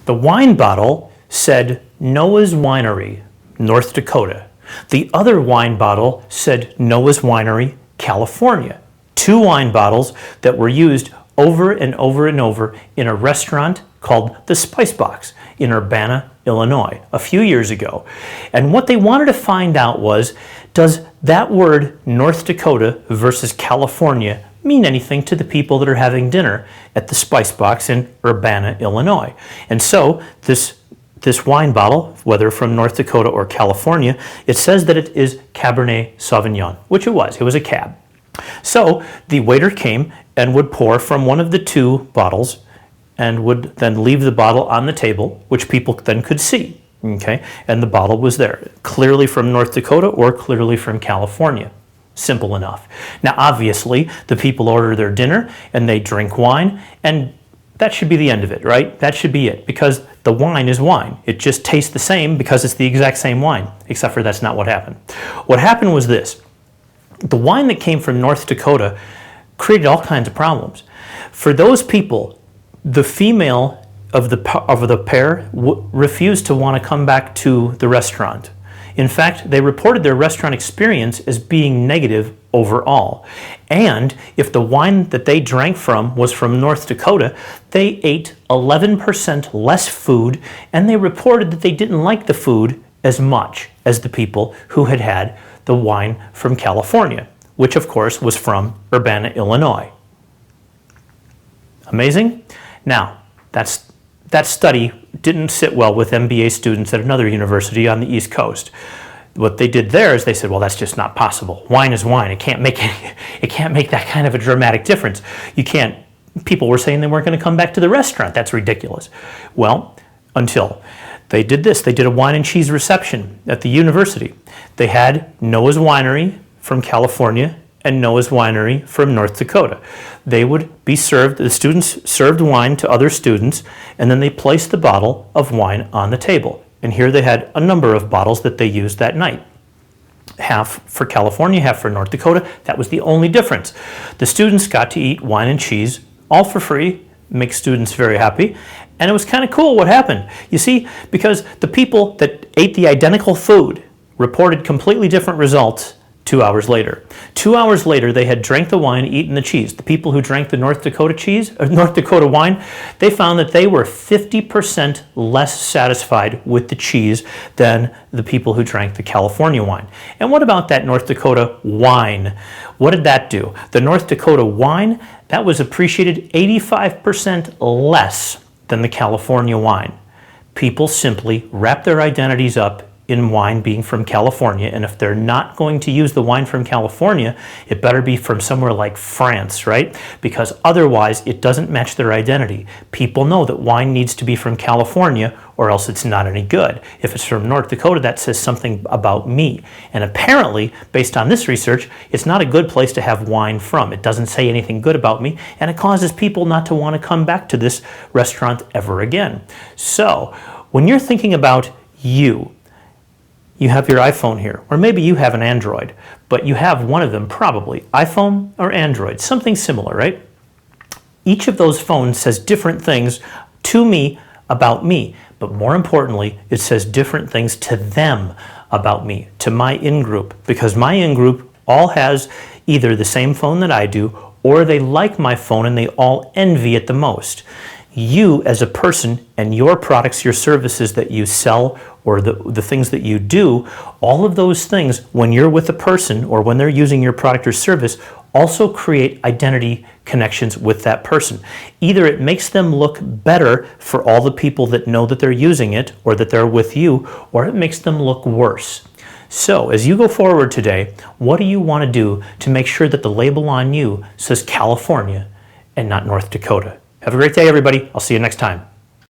The wine bottle said Noah's Winery, North Dakota. The other wine bottle said Noah's Winery, California. Two wine bottles that were used over and over and over in a restaurant called the Spice Box in Urbana, Illinois, a few years ago. And what they wanted to find out was, does that word North Dakota versus California mean anything to the people that are having dinner at the Spice Box in Urbana, Illinois? And so this wine bottle, whether from North Dakota or California, it says that it is Cabernet Sauvignon, which it was. It was a cab. So the waiter came and would pour from one of the two bottles and would then leave the bottle on the table, which people then could see. Okay, and the bottle was there, clearly from North Dakota or clearly from California. Simple enough. Now, obviously, the people order their dinner and they drink wine, and that should be the end of it, right? That should be it, because the wine is wine. It just tastes the same because it's the exact same wine, except for that's not what happened. What happened was this. The wine that came from North Dakota created all kinds of problems. For those people, the female of the pair refused to want to come back to the restaurant. In fact, they reported their restaurant experience as being negative overall. And if the wine that they drank from was from North Dakota, they ate 11% less food, and they reported that they didn't like the food as much as the people who had had the wine from California, which of course was from Urbana, Illinois. Amazing? Now, that study didn't sit well with MBA students at another university on the East Coast. What they did there is they said, well, that's just not possible. Wine is wine. It can't make that kind of a dramatic difference. People were saying they weren't going to come back to the restaurant. That's ridiculous. Well, until they did this. They did a wine and cheese reception at the university. They had Noah's Winery from California and Noah's Winery from North Dakota. They would be served, the students served wine to other students, and then they placed the bottle of wine on the table. And here they had a number of bottles that they used that night. Half for California, half for North Dakota. That was the only difference. The students got to eat wine and cheese, all for free, makes students very happy. And it was kind of cool what happened. You see, because the people that ate the identical food reported completely different results 2 hours later. 2 hours later, they had drank the wine, eaten the cheese. The people who drank the North Dakota wine, they found that they were 50% less satisfied with the cheese than the people who drank the California wine. And what about that North Dakota wine? What did that do? The North Dakota wine, that was appreciated 85% less than the California wine. People simply wrap their identities up in wine being from California, and if they're not going to use the wine from California, it better be from somewhere like France, right? Because otherwise it doesn't match their identity. People know that wine needs to be from California or else it's not any good. If it's from North Dakota, that says something about me. And apparently, based on this research, it's not a good place to have wine from. It doesn't say anything good about me, and it causes people not to want to come back to this restaurant ever again. So, when you're thinking about you have your iPhone here, or maybe you have an Android, but you have one of them probably, iPhone or Android, something similar, right? Each of those phones says different things to me about me, but more importantly, it says different things to them about me, to my in-group, because my in-group all has either the same phone that I do, or they like my phone and they all envy it the most. You as a person and your products, your services that you sell, or the things that you do, all of those things, when you're with a person or when they're using your product or service, also create identity connections with that person. Either it makes them look better for all the people that know that they're using it or that they're with you, or it makes them look worse. So, as you go forward today, what do you want to do to make sure that the label on you says California and not North Dakota? Have a great day, everybody. I'll see you next time.